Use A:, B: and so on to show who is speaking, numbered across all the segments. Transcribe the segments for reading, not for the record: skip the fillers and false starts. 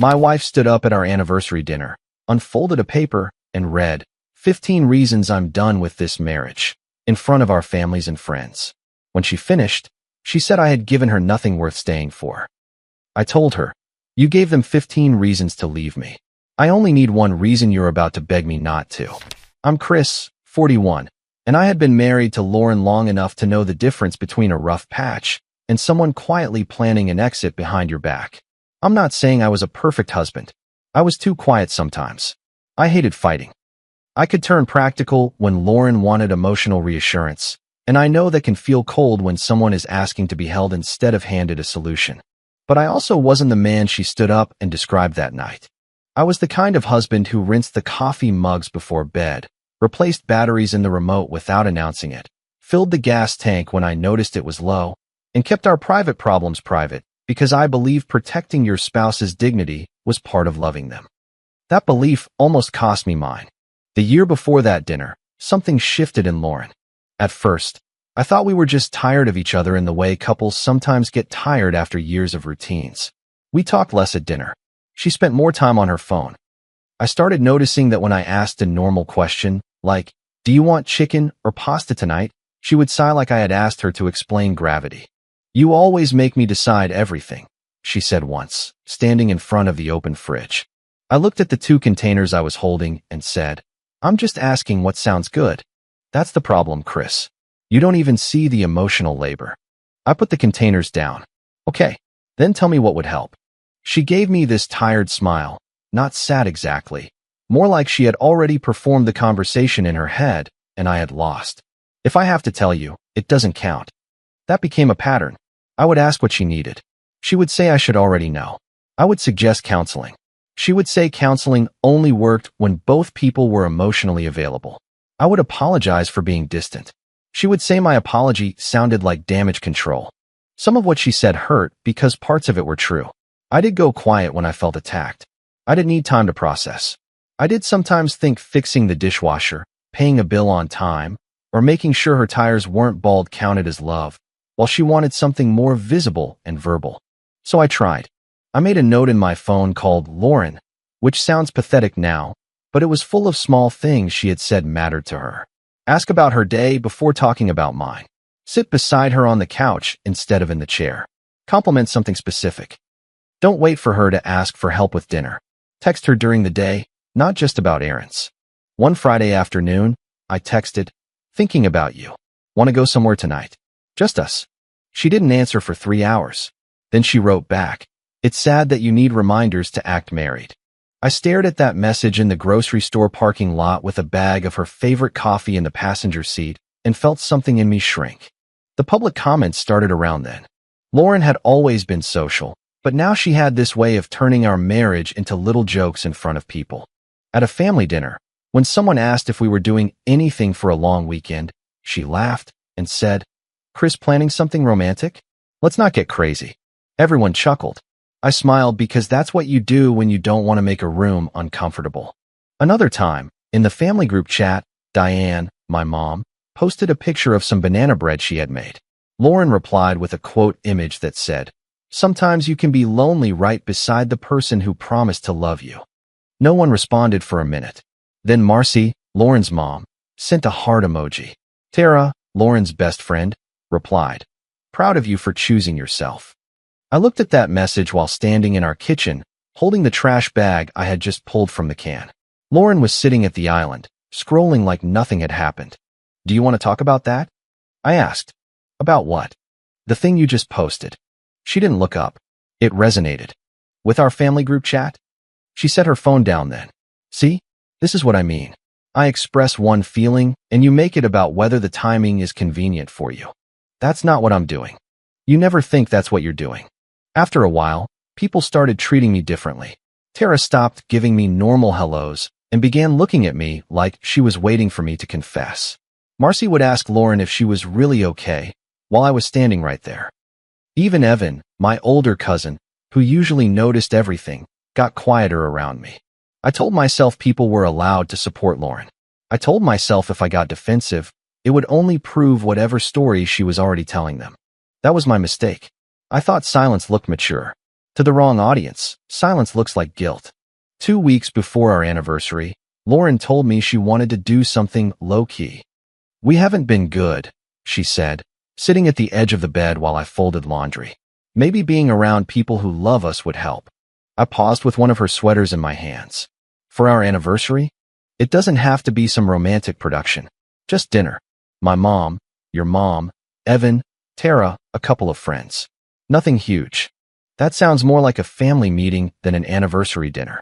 A: My wife stood up at our anniversary dinner, unfolded a paper, and read, 15 reasons I'm done with this marriage, in front of our families and friends. When she finished, she said I had given her nothing worth staying for. I told her, you gave them 15 reasons to leave me. I only need one reason you're about to beg me not to. I'm Chris, 41, and I had been married to Lauren long enough to know the difference between a rough patch and someone quietly planning an exit behind your back. I'm not saying I was a perfect husband. I was too quiet sometimes. I hated fighting. I could turn practical when Lauren wanted emotional reassurance, and I know that can feel cold when someone is asking to be held instead of handed a solution. But I also wasn't the man she stood up and described that night. I was the kind of husband who rinsed the coffee mugs before bed, replaced batteries in the remote without announcing it, filled the gas tank when I noticed it was low, and kept our private problems private because I believe protecting your spouse's dignity was part of loving them. That belief almost cost me mine. The year before that dinner, something shifted in Lauren. At first, I thought we were just tired of each other in the way couples sometimes get tired after years of routines. We talked less at dinner. She spent more time on her phone. I started noticing that when I asked a normal question, like, do you want chicken or pasta tonight? She would sigh like I had asked her to explain gravity. You always make me decide everything, she said once, standing in front of the open fridge. I looked at the 2 containers I was holding and said, I'm just asking what sounds good. That's the problem, Chris. You don't even see the emotional labor. I put the containers down. Okay, then tell me what would help. She gave me this tired smile, not sad exactly, more like she had already performed the conversation in her head and I had lost. If I have to tell you, it doesn't count. That became a pattern. I would ask what she needed. She would say I should already know. I would suggest counseling. She would say counseling only worked when both people were emotionally available. I would apologize for being distant. She would say my apology sounded like damage control. Some of what she said hurt because parts of it were true. I did go quiet when I felt attacked. I didn't need time to process. I did sometimes think fixing the dishwasher, paying a bill on time, or making sure her tires weren't bald counted as love, while she wanted something more visible and verbal. So I tried. I made a note in my phone called Lauren, which sounds pathetic now, but it was full of small things she had said mattered to her. Ask about her day before talking about mine. Sit beside her on the couch instead of in the chair. Compliment something specific. Don't wait for her to ask for help with dinner. Text her during the day, not just about errands. One Friday afternoon, I texted, thinking about you. Want to go somewhere tonight? Just us. She didn't answer for 3 hours. Then she wrote back, it's sad that you need reminders to act married. I stared at that message in the grocery store parking lot with a bag of her favorite coffee in the passenger seat and felt something in me shrink. The public comments started around then. Lauren had always been social, but now she had this way of turning our marriage into little jokes in front of people. At a family dinner, when someone asked if we were doing anything for a long weekend, she laughed and said, Chris, planning something romantic? Let's not get crazy. Everyone chuckled. I smiled because that's what you do when you don't want to make a room uncomfortable. Another time, in the family group chat, Diane, my mom, posted a picture of some banana bread she had made. Lauren replied with a quote image that said, sometimes you can be lonely right beside the person who promised to love you. No one responded for a minute. Then Marcy, Lauren's mom, sent a heart emoji. Tara, Lauren's best friend, replied, proud of you for choosing yourself. I looked at that message while standing in our kitchen, holding the trash bag I had just pulled from the can. Lauren was sitting at the island, scrolling like nothing had happened. Do you want to talk about that? I asked. About what? The thing you just posted. She didn't look up. It resonated. With our family group chat? She set her phone down then. See? This is what I mean. I express one feeling, and you make it about whether the timing is convenient for you. That's not what I'm doing. You never think that's what you're doing. After a while, people started treating me differently. Tara stopped giving me normal hellos and began looking at me like she was waiting for me to confess. Marcy would ask Lauren if she was really okay while I was standing right there. Even Evan, my older cousin, who usually noticed everything, got quieter around me. I told myself people were allowed to support Lauren. I told myself if I got defensive, it would only prove whatever story she was already telling them. That was my mistake. I thought silence looked mature. To the wrong audience, silence looks like guilt. 2 weeks before our anniversary, Lauren told me she wanted to do something low-key. "We haven't been good," she said, sitting at the edge of the bed while I folded laundry. "Maybe being around people who love us would help." I paused with one of her sweaters in my hands. "For our anniversary? It doesn't have to be some romantic production. Just dinner. My mom, your mom, Evan, Tara, a couple of friends. Nothing huge." "That sounds more like a family meeting than an anniversary dinner."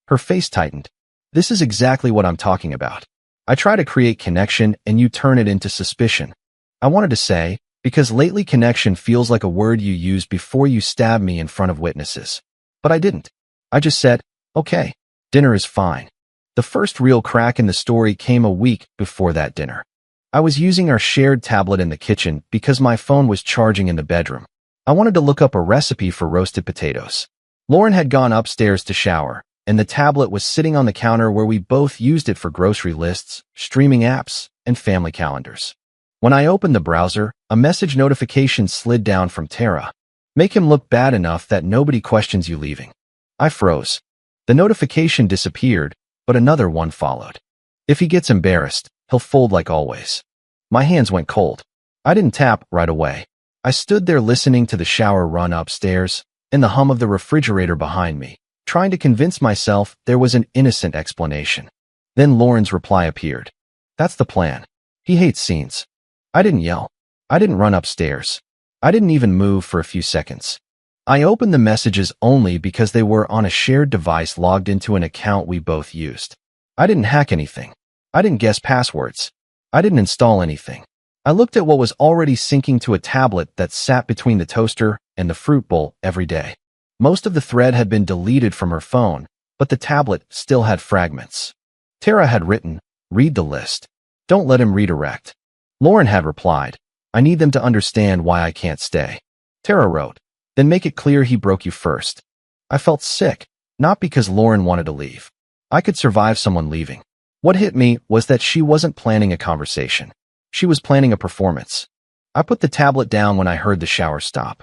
A: Her face tightened. "This is exactly what I'm talking about. I try to create connection and you turn it into suspicion." I wanted to say, because lately connection feels like a word you use before you stab me in front of witnesses. But I didn't. I just said, "Okay, dinner is fine." The first real crack in the story came a week before that dinner. I was using our shared tablet in the kitchen because my phone was charging in the bedroom. I wanted to look up a recipe for roasted potatoes. Lauren had gone upstairs to shower, and the tablet was sitting on the counter where we both used it for grocery lists, streaming apps, and family calendars. When I opened the browser, a message notification slid down from Tara. "Make him look bad enough that nobody questions you leaving." I froze. The notification disappeared, but another one followed. "If he gets embarrassed, he'll fold like always." My hands went cold. I didn't tap right away. I stood there listening to the shower run upstairs and the hum of the refrigerator behind me, trying to convince myself there was an innocent explanation. Then Lauren's reply appeared. "That's the plan. He hates scenes." I didn't yell. I didn't run upstairs. I didn't even move for a few seconds. I opened the messages only because they were on a shared device logged into an account we both used. I didn't hack anything. I didn't guess passwords. I didn't install anything. I looked at what was already syncing to a tablet that sat between the toaster and the fruit bowl every day. Most of the thread had been deleted from her phone, but the tablet still had fragments. Tara had written, "Read the list. Don't let him redirect." Lauren had replied, "I need them to understand why I can't stay." Tara wrote, "Then make it clear he broke you first." I felt sick, not because Lauren wanted to leave. I could survive someone leaving. What hit me was that she wasn't planning a conversation. She was planning a performance. I put the tablet down when I heard the shower stop.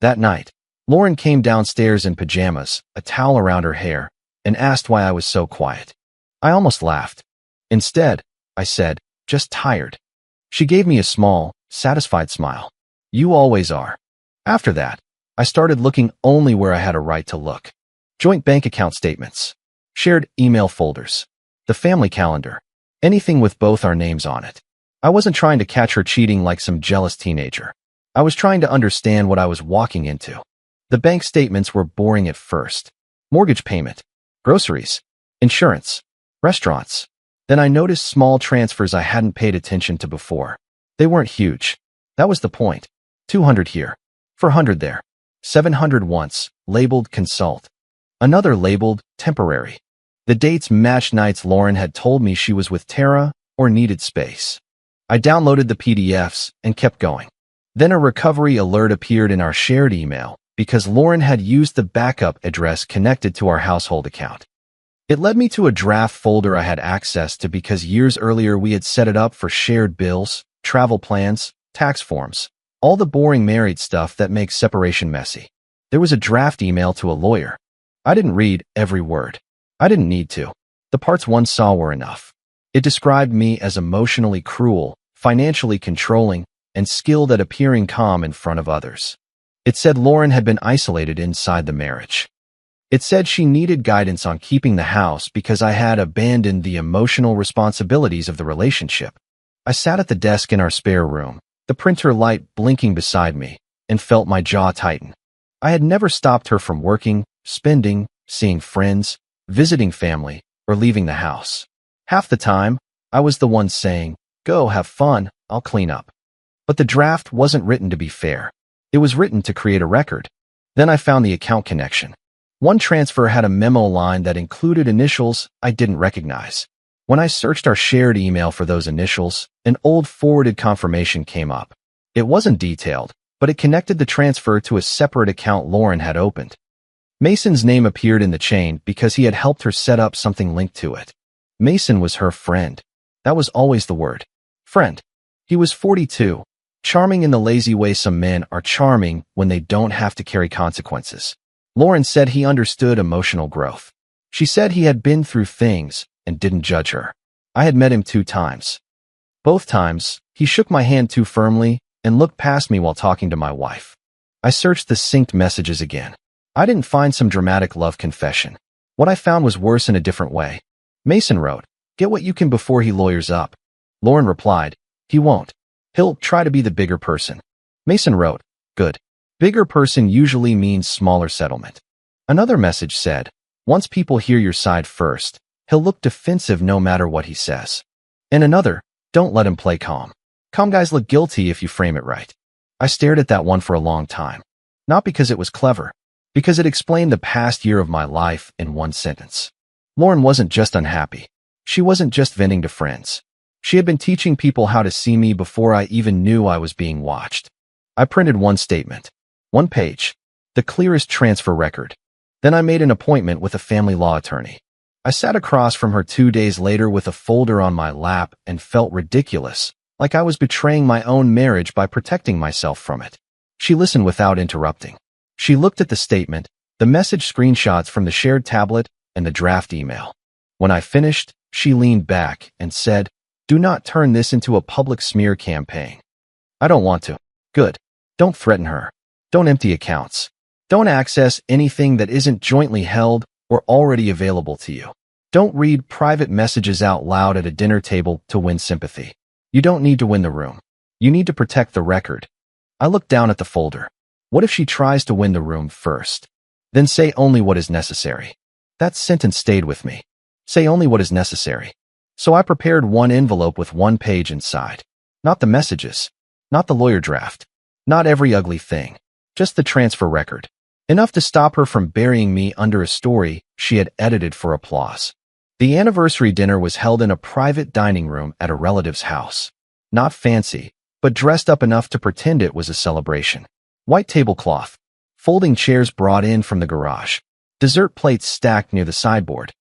A: That night, Lauren came downstairs in pajamas, a towel around her hair, and asked why I was so quiet. I almost laughed. Instead, I said, "Just tired." She gave me a small, satisfied smile. "You always are." After that, I started looking only where I had a right to look. Joint bank account statements, shared email folders, the family calendar, anything with both our names on it. I wasn't trying to catch her cheating like some jealous teenager. I was trying to understand what I was walking into. The bank statements were boring at first. Mortgage payment, groceries, insurance, restaurants. Then I noticed small transfers I hadn't paid attention to before. They weren't huge. That was the point. 200 here, 400 there, 700 once, labeled consult. Another labeled temporary. The dates matched nights Lauren had told me she was with Tara or needed space. I downloaded the PDFs and kept going. Then a recovery alert appeared in our shared email because Lauren had used the backup address connected to our household account. It led me to a draft folder I had access to because years earlier we had set it up for shared bills, travel plans, tax forms, all the boring married stuff that makes separation messy. There was a draft email to a lawyer. I didn't read every word. I didn't need to. The parts one saw were enough. It described me as emotionally cruel, financially controlling, and skilled at appearing calm in front of others. It said Lauren had been isolated inside the marriage. It said she needed guidance on keeping the house because I had abandoned the emotional responsibilities of the relationship. I sat at the desk in our spare room, the printer light blinking beside me, and felt my jaw tighten. I had never stopped her from working, spending, seeing friends, visiting family, or leaving the house. Half the time, I was the one saying, "Go have fun, I'll clean up." But the draft wasn't written to be fair. It was written to create a record. Then I found the account connection. One transfer had a memo line that included initials I didn't recognize. When I searched our shared email for those initials, an old forwarded confirmation came up. It wasn't detailed, but it connected the transfer to a separate account Lauren had opened. Mason's name appeared in the chain because he had helped her set up something linked to it. Mason was her friend. That was always the word. Friend. He was 42, charming in the lazy way some men are charming when they don't have to carry consequences. Lauren said he understood emotional growth. She said he had been through things and didn't judge her. I had met him 2 times. Both times, he shook my hand too firmly and looked past me while talking to my wife. I searched the synced messages again. I didn't find some dramatic love confession. What I found was worse in a different way. Mason wrote, "Get what you can before he lawyers up." Lauren replied, "He won't. He'll try to be the bigger person." Mason wrote, "Good. Bigger person usually means smaller settlement." Another message said, "Once people hear your side first, he'll look defensive no matter what he says." And another, "Don't let him play calm. Calm guys look guilty if you frame it right." I stared at that one for a long time. Not because it was clever, because it explained the past year of my life in one sentence. Lauren wasn't just unhappy. She wasn't just venting to friends. She had been teaching people how to see me before I even knew I was being watched. I printed one statement. 1 page. The clearest transfer record. Then I made an appointment with a family law attorney. I sat across from her 2 days later with a folder on my lap and felt ridiculous, like I was betraying my own marriage by protecting myself from it. She listened without interrupting. She looked at the statement, the message screenshots from the shared tablet, and the draft email. When I finished, she leaned back and said, "Do not turn this into a public smear campaign." "I don't want to." "Good. Don't threaten her. Don't empty accounts. Don't access anything that isn't jointly held or already available to you. Don't read private messages out loud at a dinner table to win sympathy. You don't need to win the room. You need to protect the record." I looked down at the folder. What if she tries to win the room first? Then say only what is necessary. That sentence stayed with me. Say only what is necessary. So I prepared one envelope with 1 page inside. Not the messages. Not the lawyer draft. Not every ugly thing. Just the transfer record. Enough to stop her from burying me under a story she had edited for applause. The anniversary dinner was held in a private dining room at a relative's house. Not fancy, but dressed up enough to pretend it was a celebration. White tablecloth. Folding chairs brought in from the garage. Dessert plates stacked near the sideboard.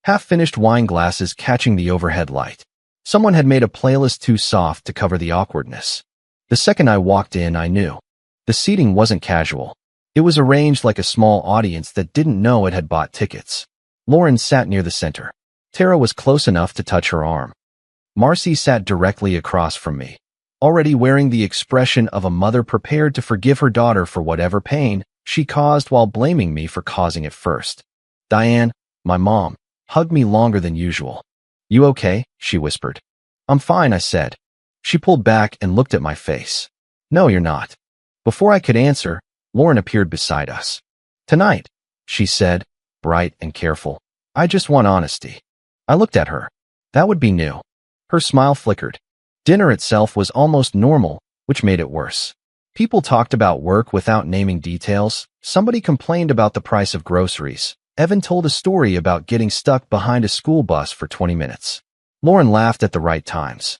A: Half-finished wine glasses catching the overhead light. Someone had made a playlist too soft to cover the awkwardness. The second I walked in, I knew. The seating wasn't casual. It was arranged like a small audience that didn't know it had bought tickets. Lauren sat near the center. Tara was close enough to touch her arm. Marcy sat directly across from me, already wearing the expression of a mother prepared to forgive her daughter for whatever pain she caused while blaming me for causing it first. Diane, my mom, hugged me longer than usual. "You okay?" she whispered. "I'm fine," I said. She pulled back and looked at my face. "No, you're not." Before I could answer, Lauren appeared beside us. "Tonight," she said, bright and careful. "I just want honesty." I looked at her. That would be new. Her smile flickered. Dinner itself was almost normal, which made it worse. People talked about work without naming details. Somebody complained about the price of groceries. Evan told a story about getting stuck behind a school bus for 20 minutes. Lauren laughed at the right times.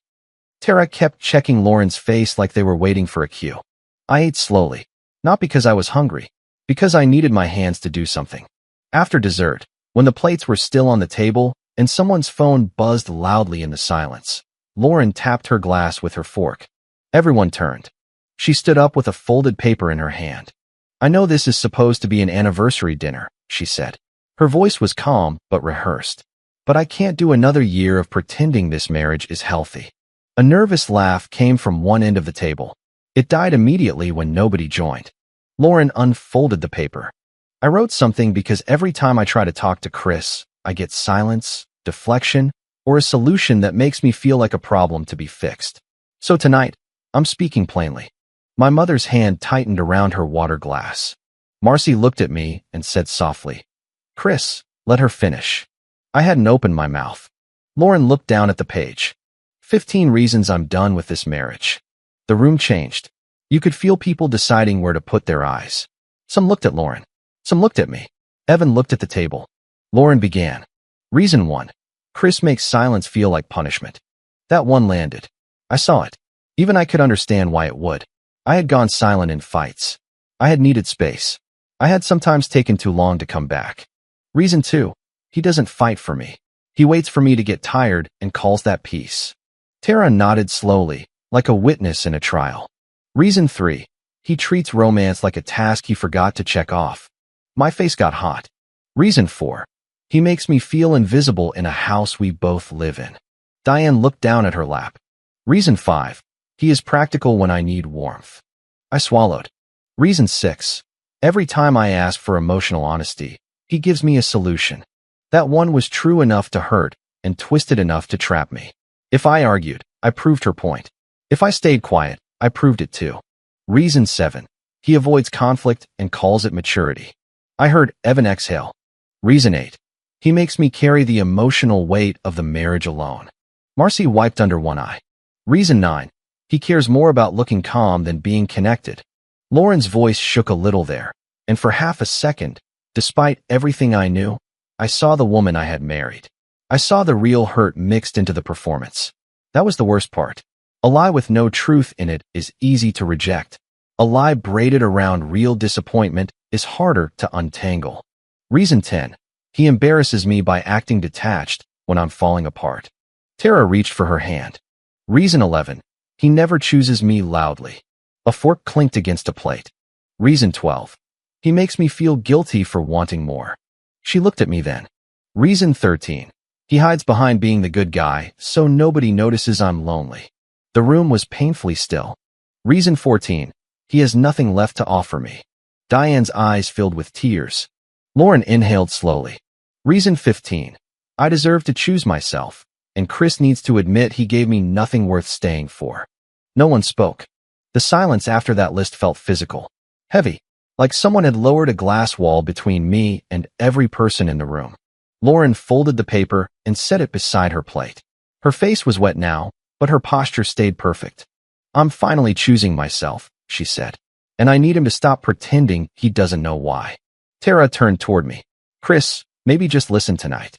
A: Tara kept checking Lauren's face like they were waiting for a cue. I ate slowly. Not because I was hungry, because I needed my hands to do something. After dessert, when the plates were still on the table and someone's phone buzzed loudly in the silence, Lauren tapped her glass with her fork. Everyone turned. She stood up with a folded paper in her hand. "I know this is supposed to be an anniversary dinner," she said. Her voice was calm but rehearsed. "But I can't do another year of pretending this marriage is healthy." A nervous laugh came from one end of the table. It died immediately when nobody joined. Lauren unfolded the paper. "I wrote something because every time I try to talk to Chris, I get silence, deflection, or a solution that makes me feel like a problem to be fixed. So tonight, I'm speaking plainly." My mother's hand tightened around her water glass. Marcy looked at me and said softly, "Chris, let her finish." I hadn't opened my mouth. Lauren looked down at the page. 15 reasons I'm done with this marriage. The room changed. You could feel people deciding where to put their eyes. Some looked at Lauren. Some looked at me. Evan looked at the table. Lauren began. Reason 1. Chris makes silence feel like punishment. That one landed. I saw it. Even I could understand why it would. I had gone silent in fights. I had needed space. I had sometimes taken too long to come back. Reason 2. He doesn't fight for me. He waits for me to get tired and calls that peace. Tara nodded slowly, like a witness in a trial. Reason 3. He treats romance like a task he forgot to check off. My face got hot. Reason 4. He makes me feel invisible in a house we both live in. Diane looked down at her lap. Reason 5. He is practical when I need warmth. I swallowed. Reason 6. Every time I ask for emotional honesty, he gives me a solution. That one was true enough to hurt and twisted enough to trap me. If I argued, I proved her point. If I stayed quiet, I proved it too. Reason 7. He avoids conflict and calls it maturity. I heard Evan exhale. Reason 8. He makes me carry the emotional weight of the marriage alone. Marcy wiped under one eye. Reason 9. He cares more about looking calm than being connected. Lauren's voice shook a little there, and for half a second, despite everything I knew, I saw the woman I had married. I saw the real hurt mixed into the performance. That was the worst part. A lie with no truth in it is easy to reject. A lie braided around real disappointment is harder to untangle. Reason 10. He embarrasses me by acting detached when I'm falling apart. Tara reached for her hand. Reason 11. He never chooses me loudly. A fork clinked against a plate. Reason 12. He makes me feel guilty for wanting more. She looked at me then. Reason 13. He hides behind being the good guy, so nobody notices I'm lonely. The room was painfully still. Reason 14. He has nothing left to offer me. Diane's eyes filled with tears. Lauren inhaled slowly. Reason 15. I deserve to choose myself, and Chris needs to admit he gave me nothing worth staying for. No one spoke. The silence after that list felt physical, heavy, like someone had lowered a glass wall between me and every person in the room. Lauren folded the paper and set it beside her plate. Her face was wet now, but her posture stayed perfect. I'm finally choosing myself, she said, and I need him to stop pretending he doesn't know why. Tara turned toward me. Chris, maybe just listen tonight.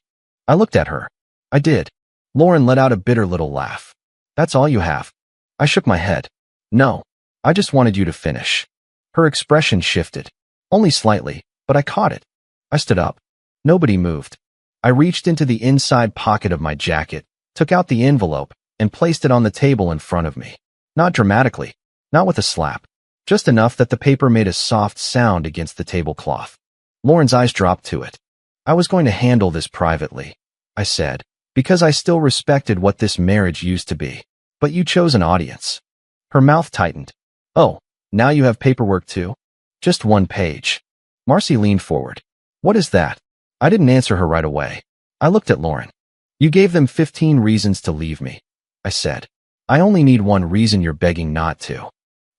A: I looked at her. I did. Lauren let out a bitter little laugh. That's all you have? I shook my head. No, I just wanted you to finish. Her expression shifted. Only slightly, but I caught it. I stood up. Nobody moved. I reached into the inside pocket of my jacket, took out the envelope, and placed it on the table in front of me. Not dramatically, not with a slap, just enough that the paper made a soft sound against the tablecloth. Lauren's eyes dropped to it. I was going to handle this privately, I said, because I still respected what this marriage used to be. But you chose an audience. Her mouth tightened. Oh, now you have paperwork too? Just one page. Marcy leaned forward. What is that? I didn't answer her right away. I looked at Lauren. You gave them 15 reasons to leave me, I said. I only need one reason you're begging not to.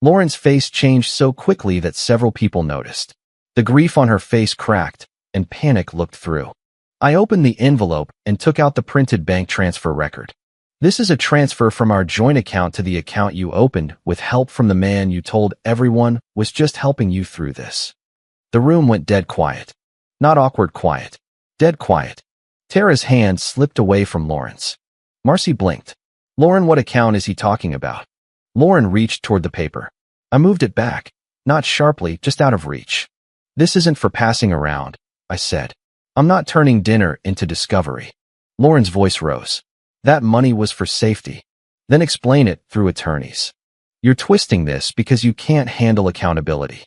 A: Lauren's face changed so quickly that several people noticed. The grief on her face cracked, and panic looked through. I opened the envelope and took out the printed bank transfer record. This is a transfer from our joint account to the account you opened with help from the man you told everyone was just helping you through this. The room went dead quiet. Not awkward quiet. Dead quiet. Tara's hand slipped away from Lauren's. Marcy blinked. Lauren, what account is he talking about? Lauren reached toward the paper. I moved it back, not sharply, just out of reach. This isn't for passing around, I said. I'm not turning dinner into discovery. Lauren's voice rose. That money was for safety. Then explain it through attorneys. You're twisting this because you can't handle accountability.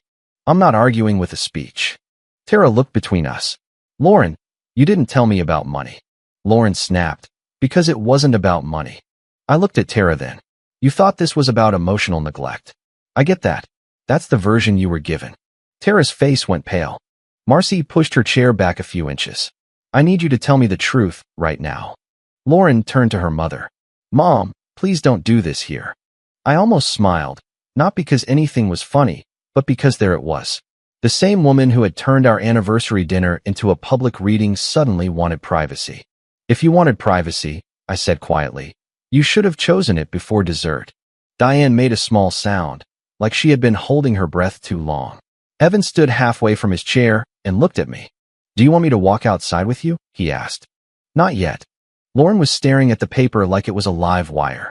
A: I'm not arguing with a speech. Tara looked between us. Lauren, you didn't tell me about money. Lauren snapped. Because it wasn't about money. I looked at Tara then. You thought this was about emotional neglect. I get that. That's the version you were given. Tara's face went pale. Marcy pushed her chair back a few inches. I need you to tell me the truth right now. Lauren turned to her mother. Mom, please don't do this here. I almost smiled, not because anything was funny, but because there it was. The same woman who had turned our anniversary dinner into a public reading suddenly wanted privacy. If you wanted privacy, I said quietly, you should have chosen it before dessert. Diane made a small sound, like she had been holding her breath too long. Evan stood halfway from his chair and looked at me. Do you want me to walk outside with you? He asked. Not yet. Lauren was staring at the paper like it was a live wire.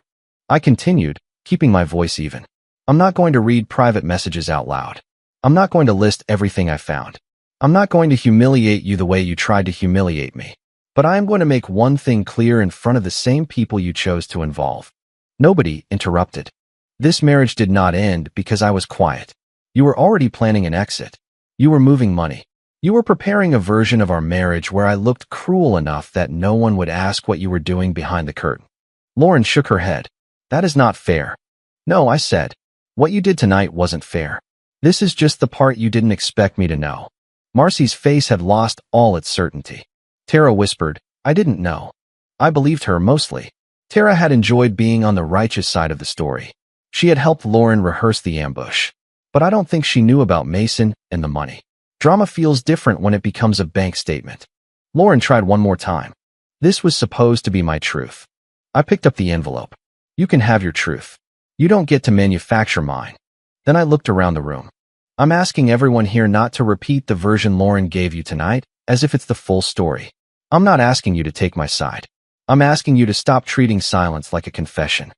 A: I continued, keeping my voice even. I'm not going to read private messages out loud. I'm not going to list everything I found. I'm not going to humiliate you the way you tried to humiliate me. But I am going to make one thing clear in front of the same people you chose to involve. Nobody interrupted. This marriage did not end because I was quiet. You were already planning an exit. You were moving money. You were preparing a version of our marriage where I looked cruel enough that no one would ask what you were doing behind the curtain. Lauren shook her head. That is not fair. No, I said. What you did tonight wasn't fair. This is just the part you didn't expect me to know. Marcy's face had lost all its certainty. Tara whispered, I didn't know. I believed her mostly. Tara had enjoyed being on the righteous side of the story. She had helped Lauren rehearse the ambush. But I don't think she knew about Mason and the money. Drama feels different when it becomes a bank statement. Lauren tried one more time. This was supposed to be my truth. I picked up the envelope. You can have your truth. You don't get to manufacture mine. Then I looked around the room. I'm asking everyone here not to repeat the version Lauren gave you tonight, as if it's the full story. I'm not asking you to take my side. I'm asking you to stop treating silence like a confession.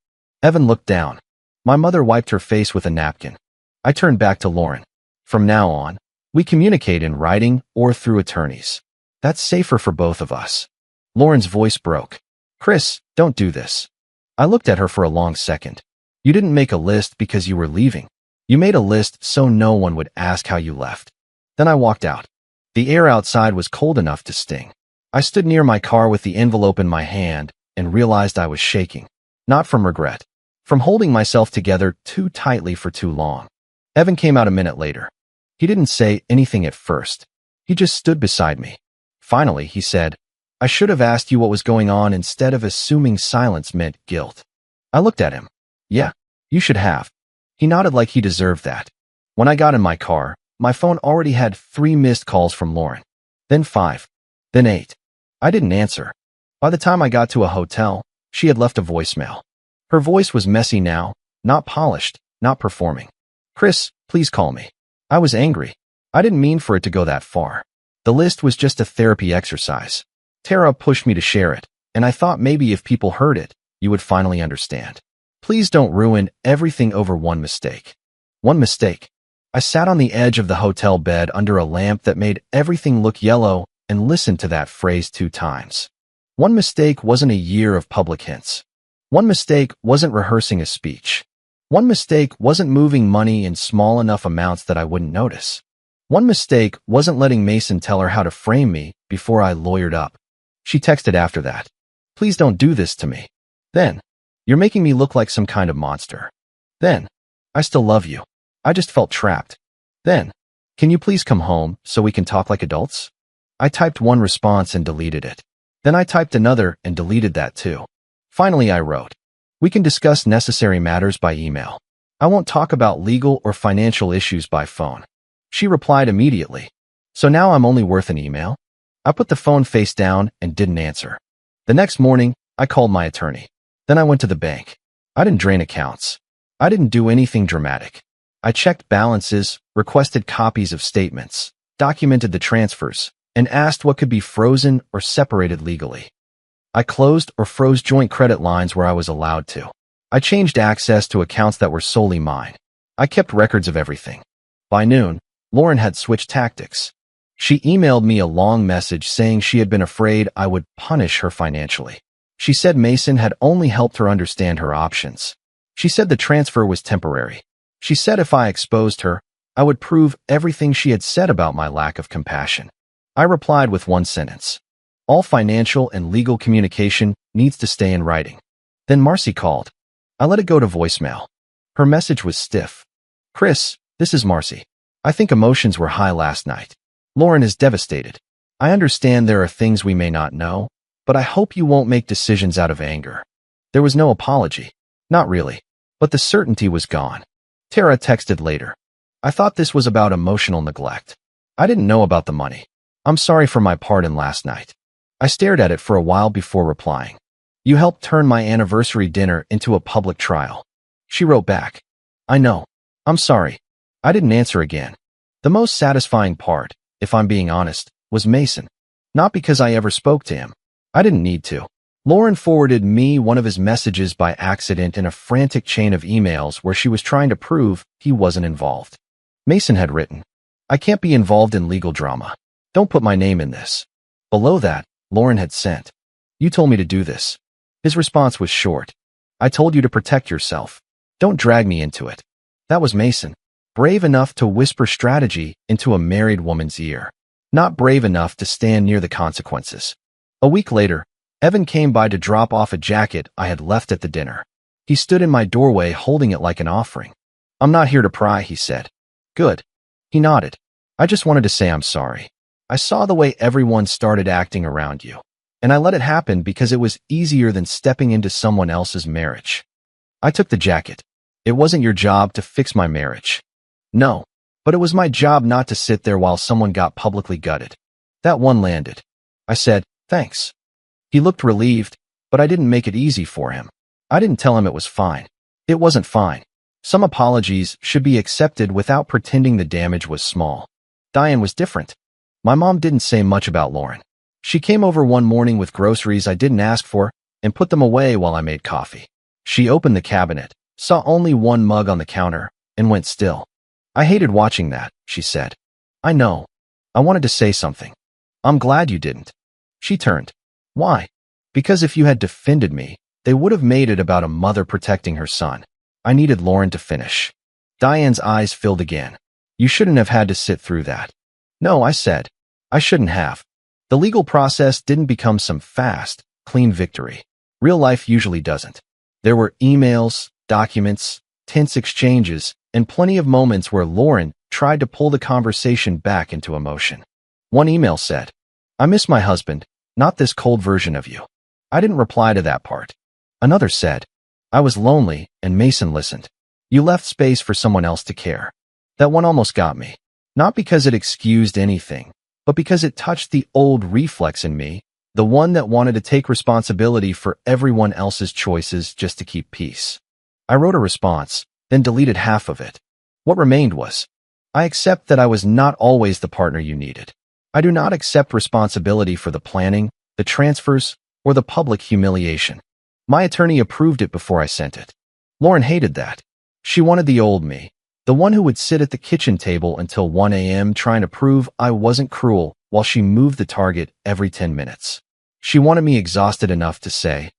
A: Evan looked down. My mother wiped her face with a napkin. I turned back to Lauren. From now on, we communicate in writing or through attorneys. That's safer for both of us. Lauren's voice broke. Chris, don't do this. I looked at her for a long second. You didn't make a list because you were leaving. You made a list so no one would ask how you left. Then I walked out. The air outside was cold enough to sting. I stood near my car with the envelope in my hand and realized I was shaking. Not from regret. From holding myself together too tightly for too long. Evan came out a minute later. He didn't say anything at first. He just stood beside me. Finally, he said, I should have asked you what was going on instead of assuming silence meant guilt. I looked at him. Yeah, you should have. He nodded like he deserved that. When I got in my car, my phone already had 3 missed calls from Lauren. Then 5. Then 8. I didn't answer. By the time I got to a hotel, she had left a voicemail. Her voice was messy now, not polished, not performing. Chris, please call me. I was angry. I didn't mean for it to go that far. The list was just a therapy exercise. Tara pushed me to share it, and I thought maybe if people heard it, you would finally understand. Please don't ruin everything over one mistake. One mistake. I sat on the edge of the hotel bed under a lamp that made everything look yellow and listened to that phrase 2 times. One mistake wasn't a year of public hints. One mistake wasn't rehearsing a speech. One mistake wasn't moving money in small enough amounts that I wouldn't notice. One mistake wasn't letting Mason tell her how to frame me before I lawyered up. She texted after that. Please don't do this to me. Then, you're making me look like some kind of monster. Then, I still love you. I just felt trapped. Then, can you please come home so we can talk like adults? I typed one response and deleted it. Then I typed another and deleted that too. Finally, I wrote, we can discuss necessary matters by email. I won't talk about legal or financial issues by phone. She replied immediately. So now I'm only worth an email? I put the phone face down and didn't answer. The next morning, I called my attorney. Then I went to the bank. I didn't drain accounts. I didn't do anything dramatic. I checked balances, requested copies of statements, documented the transfers, and asked what could be frozen or separated legally. I closed or froze joint credit lines where I was allowed to. I changed access to accounts that were solely mine. I kept records of everything. By noon, Lauren had switched tactics. She emailed me a long message saying she had been afraid I would punish her financially. She said Mason had only helped her understand her options. She said the transfer was temporary. She said if I exposed her, I would prove everything she had said about my lack of compassion. I replied with one sentence. All financial and legal communication needs to stay in writing. Then Marcy called. I let it go to voicemail. Her message was stiff. Chris, this is Marcy. I think emotions were high last night. Lauren is devastated. I understand there are things we may not know, but I hope you won't make decisions out of anger. There was no apology. Not really. But the certainty was gone. Tara texted later. I thought this was about emotional neglect. I didn't know about the money. I'm sorry for my part in last night. I stared at it for a while before replying. You helped turn my anniversary dinner into a public trial. She wrote back. I know. I'm sorry. I didn't answer again. The most satisfying part, if I'm being honest, was Mason. Not because I ever spoke to him. I didn't need to. Lauren forwarded me one of his messages by accident in a frantic chain of emails where she was trying to prove he wasn't involved. Mason had written, I can't be involved in legal drama. Don't put my name in this. Below that, Lauren had sent, you told me to do this. His response was short. I told you to protect yourself. Don't drag me into it. That was Mason, brave enough to whisper strategy into a married woman's ear. not brave enough to stand near the consequences. A week later, Evan came by to drop off a jacket I had left at the dinner. He stood in my doorway holding it like an offering. "I'm not here to pry," he said. "Good." He nodded. "I just wanted to say I'm sorry. I saw the way everyone started acting around you, and I let it happen because it was easier than stepping into someone else's marriage." I took the jacket. "It wasn't your job to fix my marriage." "No, but it was my job not to sit there while someone got publicly gutted." That one landed. I said, "Thanks." He looked relieved, but I didn't make it easy for him. I didn't tell him it was fine. It wasn't fine. Some apologies should be accepted without pretending the damage was small. Diane was different. My mom didn't say much about Lauren. She came over one morning with groceries I didn't ask for and put them away while I made coffee. She opened the cabinet, saw only one mug on the counter, and went still. "I hated watching that," she said. "I know. I wanted to say something. I'm glad you didn't." She turned. "Why?" "Because if you had defended me, they would have made it about a mother protecting her son." I needed Lauren to finish. Diane's eyes filled again. "You shouldn't have had to sit through that." "No," I said. "I shouldn't have." The legal process didn't become some fast, clean victory. Real life usually doesn't. There were emails, documents, tense exchanges, and plenty of moments where Lauren tried to pull the conversation back into emotion. One email said, "I miss my husband, not this cold version of you." I didn't reply to that part. Another said, "I was lonely, and Mason listened. You left space for someone else to care." That one almost got me. Not because it excused anything, but because it touched the old reflex in me, the one that wanted to take responsibility for everyone else's choices just to keep peace. I wrote a response, then deleted half of it. What remained was, "I accept that I was not always the partner you needed. I do not accept responsibility for the planning, the transfers, or the public humiliation." My attorney approved it before I sent it. Lauren hated that. She wanted the old me, the one who would sit at the kitchen table until 1 a.m. trying to prove I wasn't cruel while she moved the target every 10 minutes. She wanted me exhausted enough to say,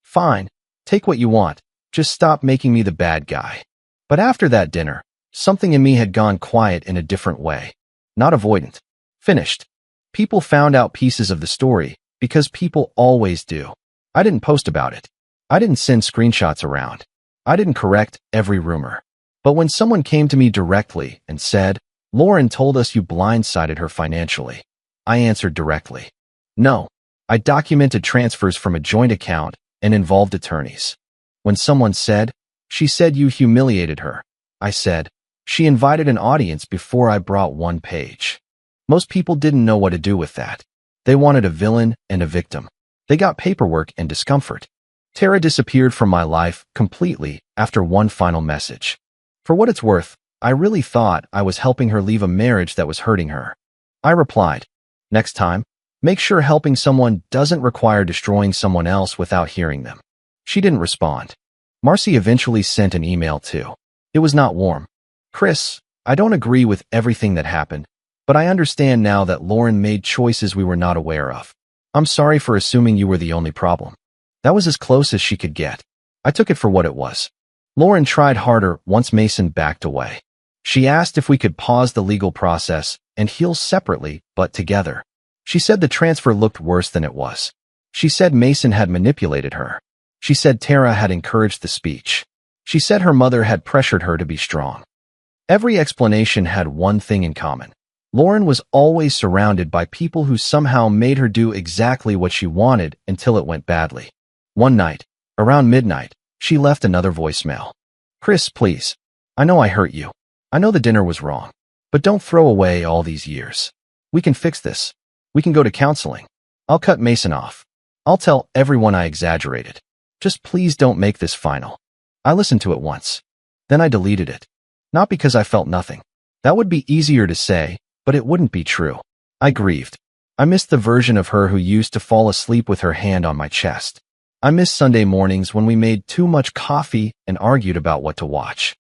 A: "Fine, take what you want, just stop making me the bad guy." But after that dinner, something in me had gone quiet in a different way. Not avoidant. Finished. People found out pieces of the story, because people always do. I didn't post about it. I didn't send screenshots around. I didn't correct every rumor. But when someone came to me directly and said, "Lauren told us you blindsided her financially," I answered directly, "No. I documented transfers from a joint account and involved attorneys." When someone said, "She said you humiliated her," I said, "She invited an audience before I brought one page." Most people didn't know what to do with that. They wanted a villain and a victim. They got paperwork and discomfort. Tara disappeared from my life completely after one final message. For what it's worth, I really thought I was helping her leave a marriage that was hurting her. I replied, "Next time, make sure helping someone doesn't require destroying someone else without hearing them." She didn't respond. Marcy eventually sent an email too. It was not warm. "Chris, I don't agree with everything that happened, but I understand now that Lauren made choices we were not aware of. I'm sorry for assuming you were the only problem." That was as close as she could get. I took it for what it was. Lauren tried harder once Mason backed away. She asked if we could pause the legal process and heal separately but together. She said the transfer looked worse than it was. She said Mason had manipulated her. She said Tara had encouraged the speech. She said her mother had pressured her to be strong. Every explanation had one thing in common. Lauren was always surrounded by people who somehow made her do exactly what she wanted until it went badly. One night, around midnight, she left another voicemail. "Chris, please. I know I hurt you. I know the dinner was wrong. But don't throw away all these years. We can fix this. We can go to counseling. I'll cut Mason off. I'll tell everyone I exaggerated. Just please don't make this final." I listened to it once. Then I deleted it. Not because I felt nothing. That would be easier to say, but it wouldn't be true. I grieved. I missed the version of her who used to fall asleep with her hand on my chest. I missed Sunday mornings when we made too much coffee and argued about what to watch.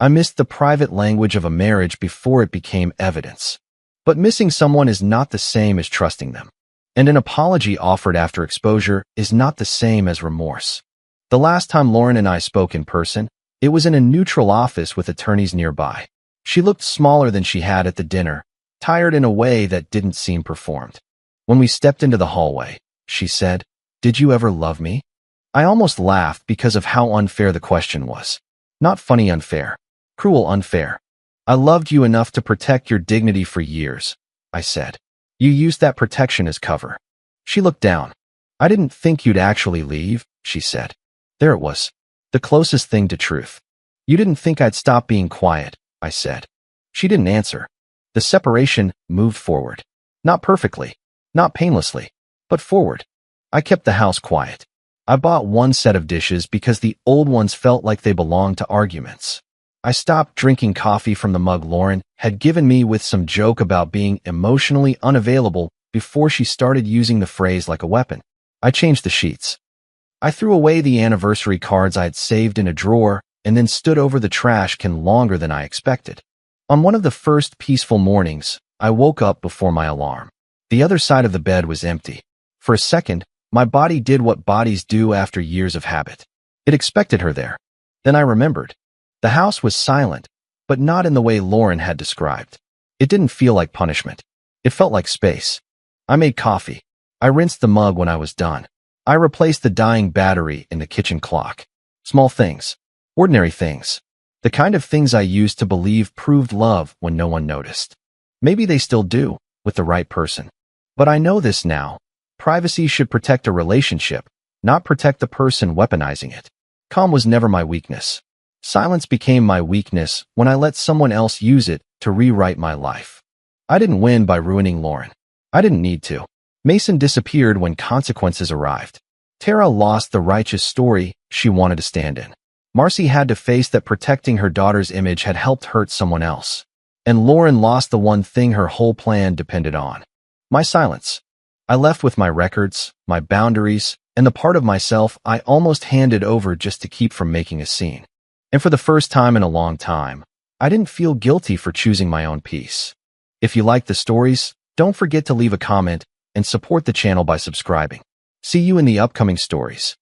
A: I missed the private language of a marriage before it became evidence. But missing someone is not the same as trusting them. And an apology offered after exposure is not the same as remorse. The last time Lauren and I spoke in person, it was in a neutral office with attorneys nearby. She looked smaller than she had at the dinner, tired in a way that didn't seem performed. When we stepped into the hallway, she said, "Did you ever love me?" I almost laughed because of how unfair the question was. Not funny unfair, cruel unfair. "I loved you enough to protect your dignity for years," I said. "You used that protection as cover." She looked down. "I didn't think you'd actually leave," she said. There it was. The closest thing to truth. "You didn't think I'd stop being quiet," I said. She didn't answer. The separation moved forward. Not perfectly, not painlessly, but forward. I kept the house quiet. I bought one set of dishes because the old ones felt like they belonged to arguments. I stopped drinking coffee from the mug Lauren had given me with some joke about being emotionally unavailable before she started using the phrase like a weapon. I changed the sheets. I threw away the anniversary cards I had saved in a drawer and then stood over the trash can longer than I expected. On one of the first peaceful mornings, I woke up before my alarm. The other side of the bed was empty. For a second, my body did what bodies do after years of habit. It expected her there. Then I remembered. The house was silent, but not in the way Lauren had described. It didn't feel like punishment. It felt like space. I made coffee. I rinsed the mug when I was done. I replaced the dying battery in the kitchen clock. Small things. Ordinary things. The kind of things I used to believe proved love when no one noticed. Maybe they still do, with the right person. But I know this now. Privacy should protect a relationship, not protect the person weaponizing it. Calm was never my weakness. Silence became my weakness when I let someone else use it to rewrite my life. I didn't win by ruining Lauren. I didn't need to. Mason disappeared when consequences arrived. Tara lost the righteous story she wanted to stand in. Marcy had to face that protecting her daughter's image had helped hurt someone else. And Lauren lost the one thing her whole plan depended on. My silence. I left with my records, my boundaries, and the part of myself I almost handed over just to keep from making a scene. And for the first time in a long time, I didn't feel guilty for choosing my own peace. If you like the stories, don't forget to leave a comment and support the channel by subscribing. See you in the upcoming stories.